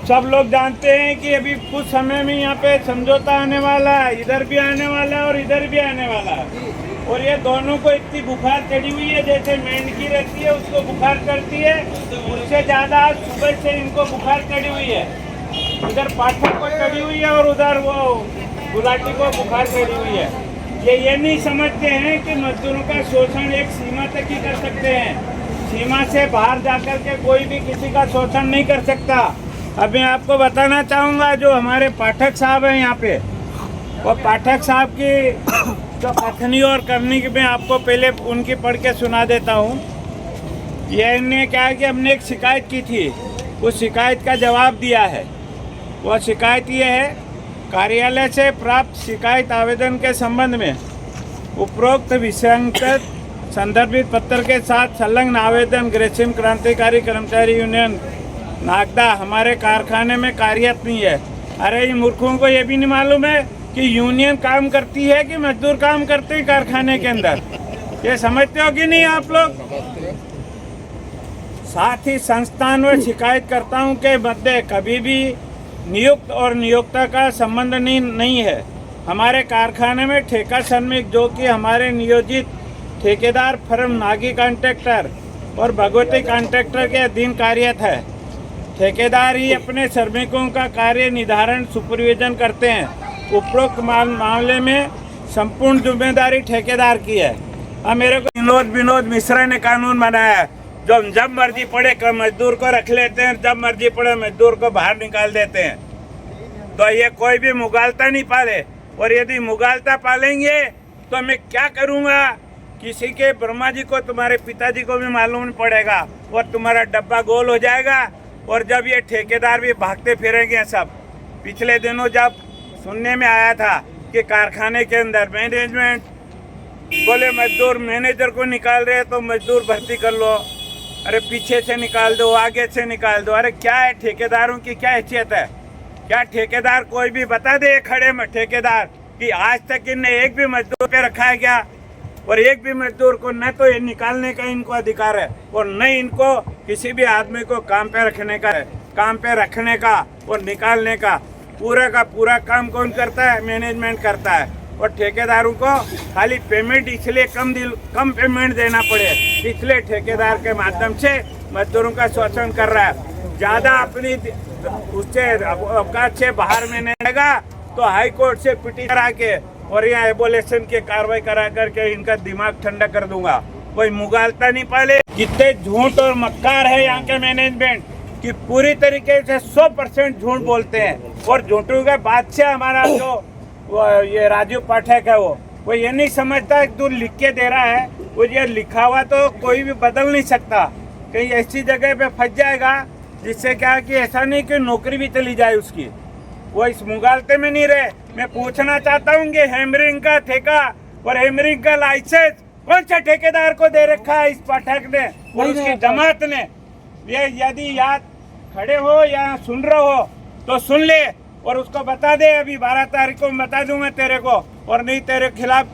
सब लोग जानते हैं कि अभी कुछ समय में यहाँ पे समझौता आने वाला है, इधर भी आने वाला है और इधर भी आने वाला है। और ये दोनों को इतनी बुखार चढ़ी हुई है, जैसे मेंढकी रहती है उसको बुखार चढ़ती है, उससे ज़्यादा सुबह से इनको बुखार चढ़ी हुई है। इधर पाठक को चढ़ी हुई है और उधर वो गुलाटी को बुखार चढ़ी हुई है। ये नहीं समझते हैं कि मजदूरों का शोषण एक सीमा तक ही कर सकते हैं, सीमा से बाहर जाकर के कोई भी किसी का शोषण नहीं कर सकता। अब मैं आपको बताना चाहूँगा, जो हमारे पाठक साहब हैं यहाँ पे, वो पाठक साहब की जो कथनी और करनी की मैं आपको पहले उनकी पढ़ के सुना देता हूँ। ये इन्होंने क्या है कि हमने एक शिकायत की थी, उस शिकायत का जवाब दिया है। वो शिकायत ये है, कार्यालय से प्राप्त शिकायत आवेदन के संबंध में उपरोक्त विषयांकित संदर्भित पत्र के साथ संलग्न आवेदन ग्रेसिम क्रांतिकारी कर्मचारी यूनियन नागदा हमारे कारखाने में कार्यरत नहीं है। अरे इन मूर्खों को ये भी नहीं मालूम है कि यूनियन काम करती है कि मजदूर काम करते हैं कारखाने के अंदर। ये समझते हो कि नहीं आप लोग? साथ ही संस्थान व शिकायतकर्ताओं के मध्य कभी भी नियुक्त और नियोक्ता का संबंध नहीं है। हमारे कारखाने में ठेका श्रमिक जो कि हमारे नियोजित ठेकेदार फर्म नागी कॉन्ट्रैक्टर और भगवती कॉन्ट्रैक्टर के अधीन कार्यरत है। ठेकेदार ही अपने श्रमिकों का कार्य निर्धारण सुपरविजन करते हैं। उपरोक्त मामले में संपूर्ण जिम्मेदारी ठेकेदार की है। अब मेरे को विनोद मिश्रा ने कानून बनाया है, जो जब मर्जी पड़े मजदूर को रख लेते हैं, जब मर्जी पड़े मजदूर को बाहर निकाल देते हैं। तो ये कोई भी मुगालता नहीं पाले, और यदि मुगालता पालेंगे तो मैं क्या करूँगा? किसी के ब्रह्मा जी को, तुम्हारे पिताजी को भी मालूम नहीं पड़ेगा और तुम्हारा डब्बा गोल हो जाएगा। और जब ये ठेकेदार भी भागते फिरेंगे सब। पिछले दिनों जब सुनने में आया था कि कारखाने के अंदर मैनेजमेंट बोले मजदूर मैनेजर को निकाल रहे तो मजदूर भर्ती कर लो, अरे पीछे से निकाल दो, आगे से निकाल दो। अरे क्या है, ठेकेदारों की क्या हैसियत है? क्या ठेकेदार कोई भी बता दे खड़े में ठेकेदार कि आज तक इनने एक भी मजदूर पे रखा है क्या? और एक भी मजदूर को न तो ये निकालने का इनको अधिकार है और न इनको किसी भी आदमी को काम पे रखने का है। काम पे रखने का और निकालने का पूरा काम कौन करता है? मैनेजमेंट करता है। और ठेकेदारों को खाली पेमेंट इसलिए कम पेमेंट देना पड़े, इसलिए ठेकेदार के माध्यम से मजदूरों का शोषण कर रहा है। ज़्यादा अपनी उससे अवकाश से बाहर में नहीं रहेगा तो हाई कोर्ट से पिटीशन करा के और यहाँ एबोलेशन की कार्रवाई करा करके इनका दिमाग ठंडा कर दूंगा। कोई मुगालता नहीं पाले। कितने झूठ और मक्कार है यहाँ के मैनेजमेंट कि पूरी तरीके से 100% झूठ बोलते हैं। और झूठों का बादशाह हमारा जो ये राजू पाठक है, वो ये नहीं समझता कि तू लिख के दे रहा है, वो ये लिखा हुआ तो कोई भी बदल नहीं सकता। कहीं ऐसी जगह पे फंस जाएगा जिससे क्या कि ऐसा नहीं कि नौकरी भी चली जाए उसकी। वो इस मुगालते में नहीं रहे। मैं पूछना चाहता हूँ कि हैमरिंग का ठेका और हैमरिंग का लाइसेंस कौन सा ठेकेदार को दे रखा है इस पाठक ने और उसकी जमात ने? ये यदि याद खड़े हो या सुन रहे हो तो सुन ले और उसको बता दे। अभी 12 तारीख को बता दूंगा तेरे को, और नहीं तेरे खिलाफ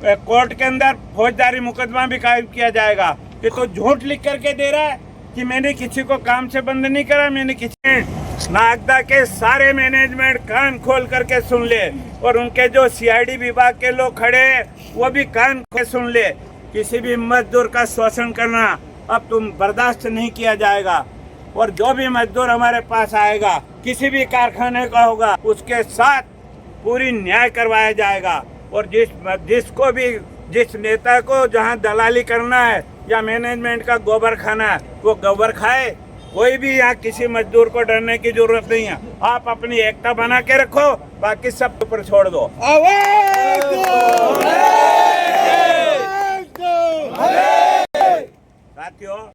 कोर्ट के अंदर फौजदारी मुकदमा भी कायम किया जाएगा कि तो झूठ लिख करके दे रहा है कि मैंने किसी को काम से बंद नहीं करा। मैंने किसी नागदा के सारे मैनेजमेंट कान खोल करके सुन ले, और उनके जो सीआईडी विभाग के लोग खड़े हैं वो भी कान खोल सुन ले। किसी भी मजदूर का शोषण करना अब तुम बर्दाश्त नहीं किया जाएगा। और जो भी मजदूर हमारे पास आएगा, किसी भी कारखाने का होगा, उसके साथ पूरी न्याय करवाया जाएगा। और जिस नेता को जहां दलाली करना है या मैनेजमेंट का गोबर खाना है वो गोबर खाए। कोई भी यहाँ किसी मजदूर को डरने की जरूरत नहीं है। आप अपनी एकता बना के रखो, बाकी सब ऊपर छोड़ दो। साथियों।